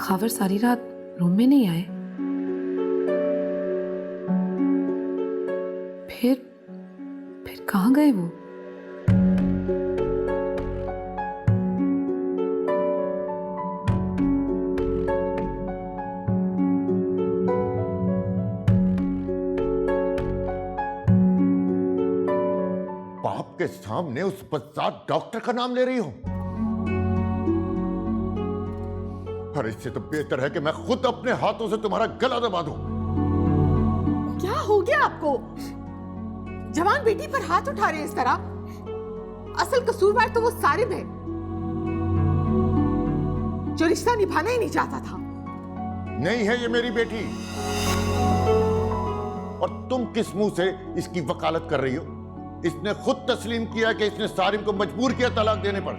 खावर सारी रात रूम में नहीं आए? फिर कहाँ गए वो? बाप के सामने उस बज़ात डॉक्टर का नाम ले रही हो? और इससे तो बेहतर है कि मैं खुद अपने हाथों से तुम्हारा गला दबा दूं। क्या हो गया आपको? जवान बेटी पर हाथ उठा रहे हैं इस तरह? असल कसूरवार तो वो सारिम है, जो रिश्ता निभाना ही नहीं चाहता था। नहीं है ये मेरी बेटी। और तुम किस मुंह से इसकी वकालत कर रही हो? इसने खुद तस्लीम किया कि इसने सारिम को मजबूर किया तलाक देने पर,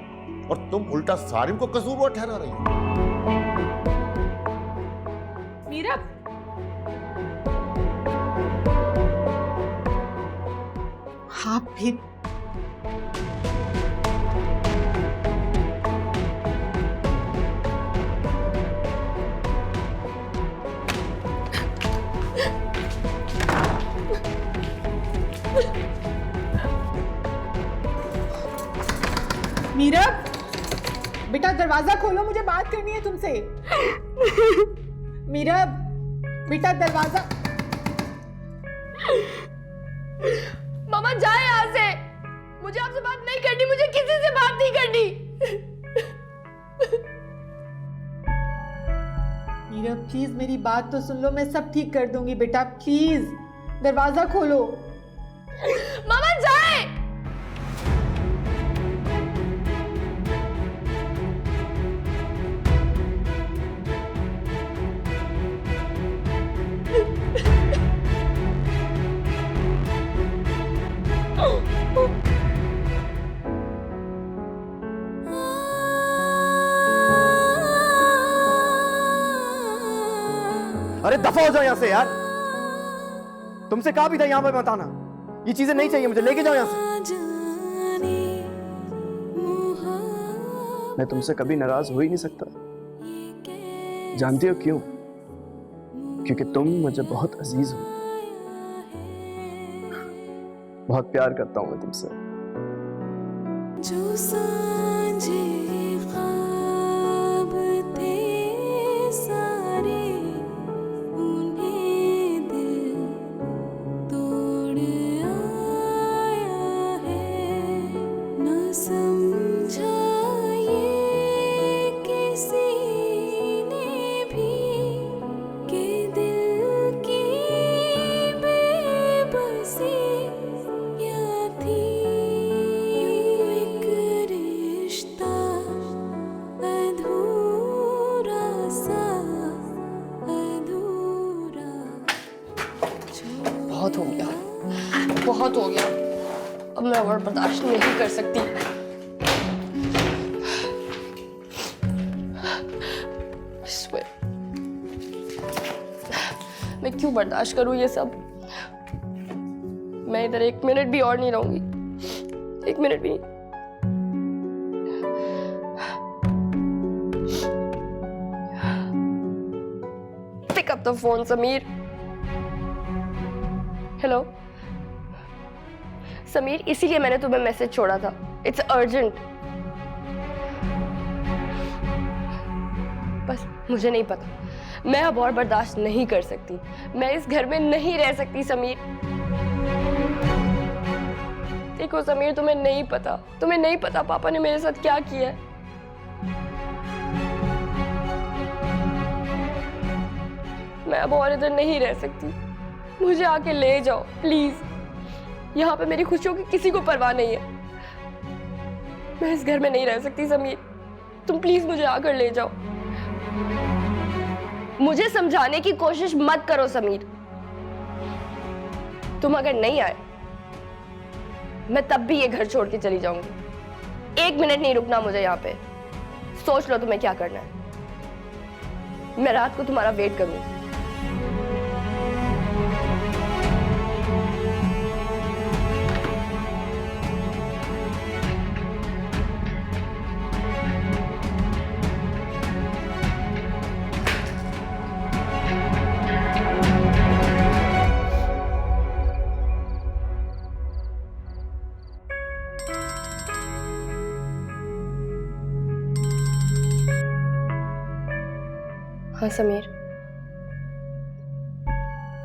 और तुम उल्टा सारिम को कसूरवार ठहरा रही हो। मीरा, हाँ फिर मीरा, बेटा दरवाजा खोलो, मुझे बात करनी है तुमसे। मीरा, बेटा दरवाजा। मामा जाए यहाँ से, मुझे आपसे बात नहीं करनी, मुझे किसी से बात नहीं करनी। मीरा प्लीज मेरी बात तो सुन लो, मैं सब ठीक कर दूंगी। बेटा प्लीज दरवाजा खोलो। मामा जाए। अरे दफा हो जाओ यहाँ से यार। तुमसे कहा भी था यहाँ पे मत आना। ये चीजें नहीं चाहिए मुझे, लेके जाओ यहाँ से। मैं तुमसे कभी नाराज हो ही नहीं सकता। जानती हो क्यों? क्योंकि तुम मुझे बहुत अजीज हो। बहुत प्यार करता हूं मैं तुमसे। बहुत हो गया, बहुत हो गया। अब मैं और बर्दाश्त नहीं कर सकती। मैं क्यों बर्दाश्त करूं ये सब? मैं इधर एक मिनट भी और नहीं रहूंगी, एक मिनट भी। Pick up the phone Sameer. Hello Sameer, इसीलिए मैंने तुम्हें मैसेज छोड़ा था। It's urgent. बस मुझे नहीं पता, मैं अब और बर्दाश्त नहीं कर सकती। मैं इस घर में नहीं रह सकती समीर। देखो समीर, तुम्हें नहीं पता पापा ने मेरे साथ क्या किया है। मैं अब और इधर नहीं रह सकती। मुझे आके ले जाओ प्लीज। यहाँ पे मेरी खुशियों की किसी को परवाह नहीं है। मैं इस घर में नहीं रह सकती समीर, तुम प्लीज मुझे आकर ले जाओ। मुझे समझाने की कोशिश मत करो समीर। तुम अगर नहीं आए, मैं तब भी ये घर छोड़ के चली जाऊंगी। एक मिनट नहीं रुकना मुझे यहाँ पे। सोच लो तुम्हें क्या करना है। मैं रात को तुम्हारा वेट करूंगी। हाँ समीर,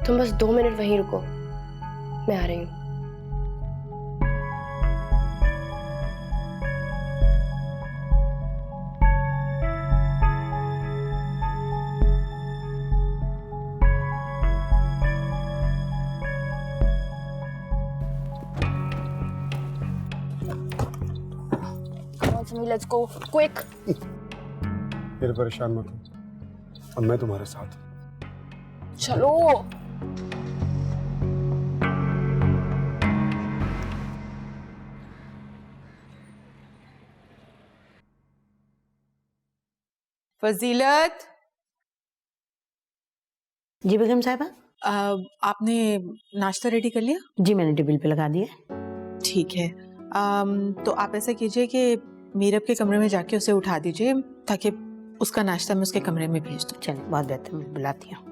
तुम बस 2 मिनट वहीं रुको, मैं आ रही हूँ। Come on, Samir, let's go, quick. फिर परेशान मत हो, अब मैं तुम्हारे साथ हूं। चलो। फजीलत, जी बेगम साहिबा। आपने नाश्ता रेडी कर लिया? जी मैंने टेबल पे लगा दिया। ठीक है। तो आप ऐसा कीजिए कि मीरब के कमरे में जाके उसे उठा दीजिए ताकि उसका नाश्ता मैं उसके कमरे में भेज दूँ। चलिए बहुत बेहतर, मैं बुलाती हूँ।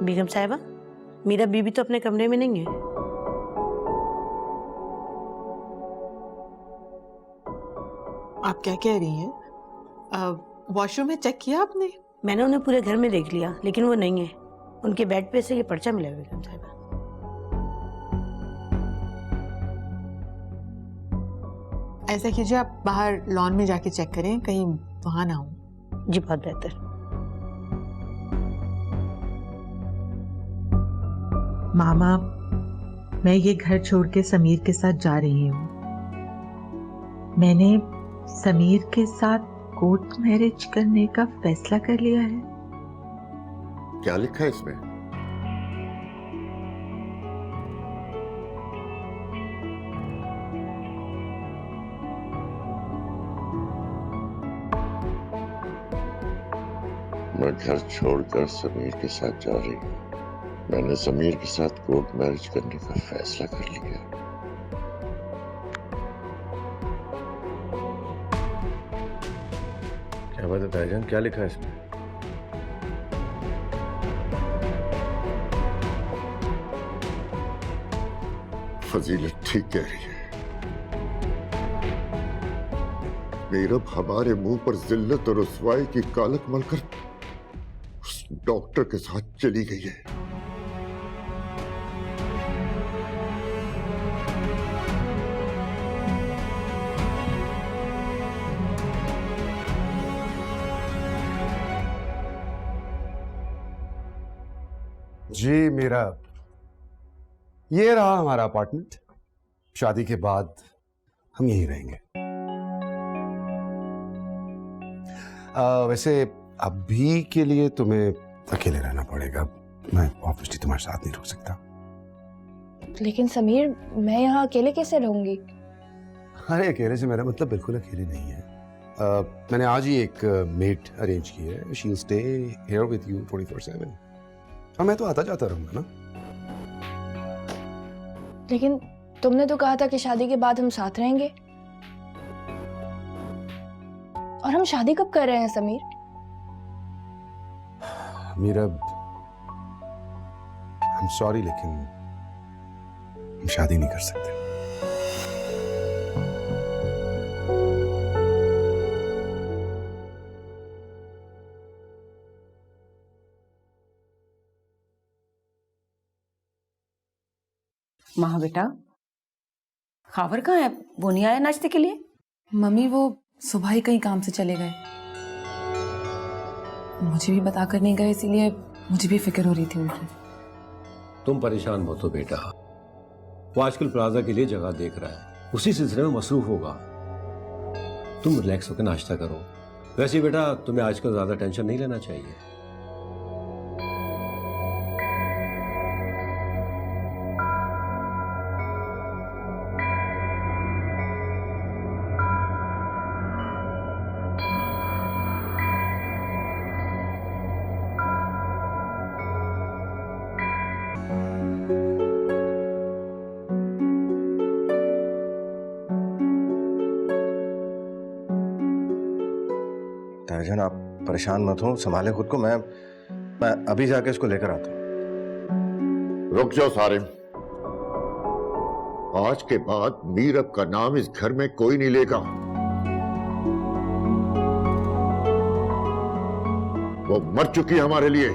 बेगम साहिबा, मीरा बीबी तो अपने कमरे में नहीं है। आप क्या कह रही हैं? वॉशरूम में चेक किया आपने? मैंने उन्हें पूरे घर में देख लिया लेकिन वो नहीं है। उनके बेड पे से ये पर्चा मिला है बेगम साहिबा। ऐसा कीजिए, आप बाहर लॉन में जाके चेक करें, कहीं वहां ना हो। जी बहुत बेहतर। मामा, मैं ये घर छोड़ के समीर के साथ जा रही हूँ। मैंने समीर के साथ कोर्ट मैरिज करने का फैसला कर लिया है। क्या लिखा है इसमें? मैं घर छोड़कर समीर के साथ जा रही हूँ। मैंने समीर के साथ कोर्ट मैरिज करने का फैसला कर लिया। क्या बात है भाईजान, क्या लिखा है इसमें? फजीलत ठीक कह रही है। मीरब हमारे मुंह पर जिल्लत और रुसवाई की कालक मलकर उस डॉक्टर के साथ चली गई है। जी मेरा, ये रहा हमारा अपार्टमेंट। शादी के बाद हम यहीं रहेंगे। वैसे अभी के लिए तुम्हें अकेले रहना पड़ेगा। मैं ऑब्वियसली तुम्हारे साथ नहीं रुक सकता। लेकिन समीर, मैं यहाँ अकेले कैसे रहूंगी? अरे अकेले से मेरा मतलब बिल्कुल अकेले नहीं है। मैंने आज ही एक मेट अरेंज की है। She will stay here with you 24/7। और मैं तो आता जाता रहूंगा ना। लेकिन तुमने तो कहा था कि शादी के बाद हम साथ रहेंगे। और हम शादी कब कर रहे हैं Sameer? Meerab, I am sorry लेकिन हम शादी नहीं कर सकते। माँ बेटा, खावर कहाँ है? वो नहीं आया नाश्ते के लिए? मम्मी वो सुबह ही कहीं काम से चले गए, मुझे भी बता कर नहीं गए, इसीलिए मुझे भी फिक्र हो रही थी उनकी। तुम परेशान मत हो बेटा, वो आजकल प्लाजा के लिए जगह देख रहा है, उसी सिलसिले में मसरूफ होगा। तुम रिलैक्स होकर नाश्ता करो। वैसे बेटा तुम्हें आजकल ज्यादा टेंशन नहीं लेना चाहिए। ताईजान आप परेशान मत हो, संभाले खुद को। मैं अभी जाके इसको लेकर आता हूँ। रुक जाओ सारिम। आज के बाद मीरब का नाम इस घर में कोई नहीं लेगा। वो मर चुकी है हमारे लिए।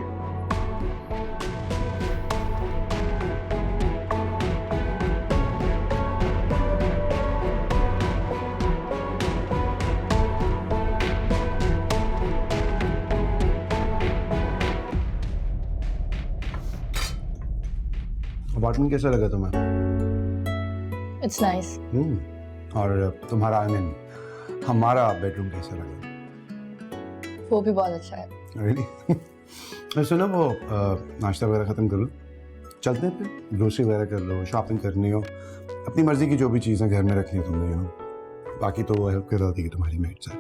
अपार्टमेंट कैसा लगा तुम्हें? It's nice. और तुम्हारा आई मीन हमारा बेडरूम कैसा लगा? वो भी बहुत अच्छा है। रियली? सुनो वो नाश्ता वगैरह ख़त्म कर लो, चलते हैं फिर। ग्रोसरी वगैरह कर लो, शॉपिंग करनी हो, अपनी मर्जी की जो भी चीज़ें घर में रखनी है तुमने, बाकी तो वो हेल्प कर देगी तुम्हारी मेड से।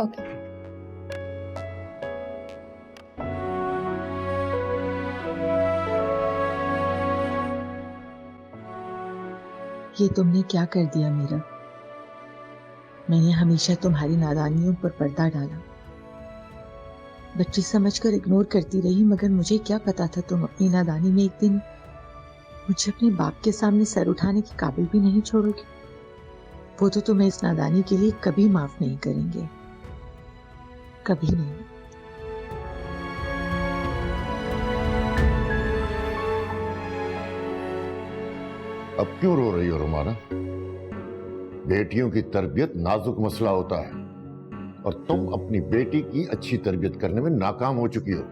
ओके। ये तुमने क्या कर दिया मीरा? मैंने हमेशा तुम्हारी नादानियों पर पर्दा डाला, बच्ची समझकर इग्नोर करती रही, मगर मुझे क्या पता था तुम अपनी नादानी में एक दिन मुझे अपने बाप के सामने सर उठाने के काबिल भी नहीं छोड़ोगी। वो तो तुम्हें इस नादानी के लिए कभी माफ नहीं करेंगे, कभी नहीं। अब क्यों रो रही हो रुमाना? बेटियों की तरबियत नाजुक मसला होता है और तुम अपनी बेटी की अच्छी तरबियत करने में नाकाम हो चुकी हो।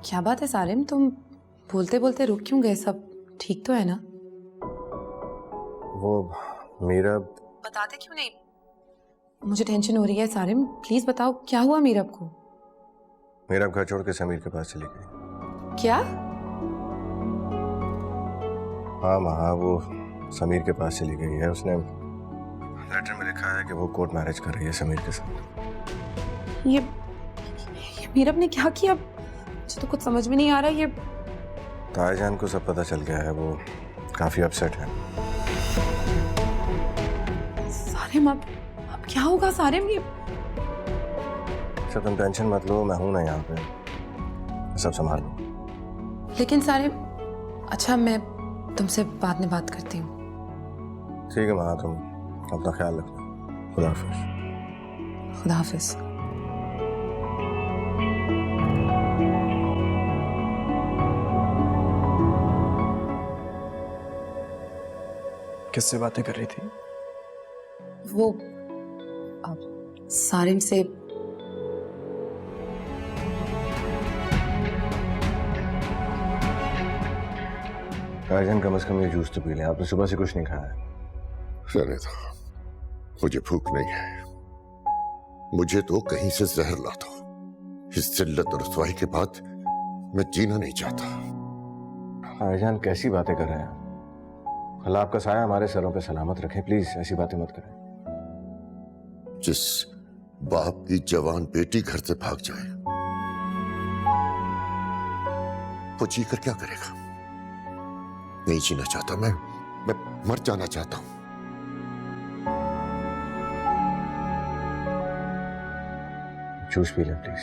क्या बात है सारिम, तुम बोलते बोलते रुक क्यों गए? सब ठीक तो है ना? वो मीरब। बताते क्यों नहीं? मुझे टेंशन हो रही है सारिम, प्लीज बताओ क्या हुआ मीरब को? मीरब घर छोड़ के समीर के पास चली गई। क्या? हाँ माँ, वो समीर के पास चली गई है। उसने लेटर में लिखा है कि वो कोर्ट मैरिज कर रही है समीर के साथ। ये मीरब ने क्या किया? मुझे तो कुछ समझ में नहीं आ रहा। ये ताईजान को सब पता चल गया है, वो काफी अपसेट है। सारिम अब क्या होगा सारिम? ये अच्छा तुम टेंशन मत लो, मैं हूं ना यहाँ पे, मैं सब संभाल लूँ। लेकिन सारिम, अच्छा मैं तुमसे बाद में बात करती हूँ। ठीक है माँ, तुम अपना ख्याल रखना। खुदा हाफिज। खुदा हाफिज। किससे बातें कर रही थी? वो सारिम से। ताईजान कम से कम ये जूस तो पी लें, आपने सुबह से कुछ नहीं खाया है। रहने दो, मुझे भूख नहीं है। मुझे तो कहीं से जहर ला दो। इस जिल्लत और रुसवाई के बाद मैं जीना नहीं चाहता। ताईजान कैसी बातें कर रहे हैं? अल्लाह आपका साया हमारे सरों पे सलामत रखे, प्लीज ऐसी बातें मत करें। जिस बाप की जवान बेटी घर से भाग जाए, वो जीकर क्या करेगा? नहीं जीना चाहता मैं मर जाना चाहता हूं। जूस पी लें प्लीज।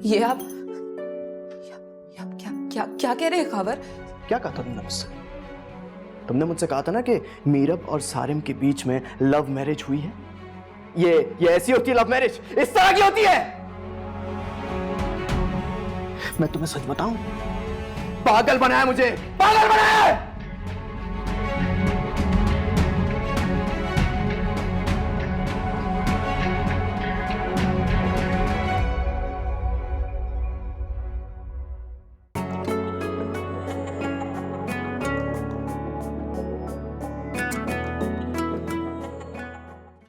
ये आप क्या क्या क्या क्या कह रहे हैं खावर? क्या कहा तुमने मुझसे? तुमने मुझसे कहा था ना कि मीरब और सारिम के बीच में लव मैरिज हुई है। ये ऐसी होती है लव मैरिज, इस तरह की होती है। मैं तुम्हें सच बताऊं, पागल बनाया मुझे, पागल बनाया है।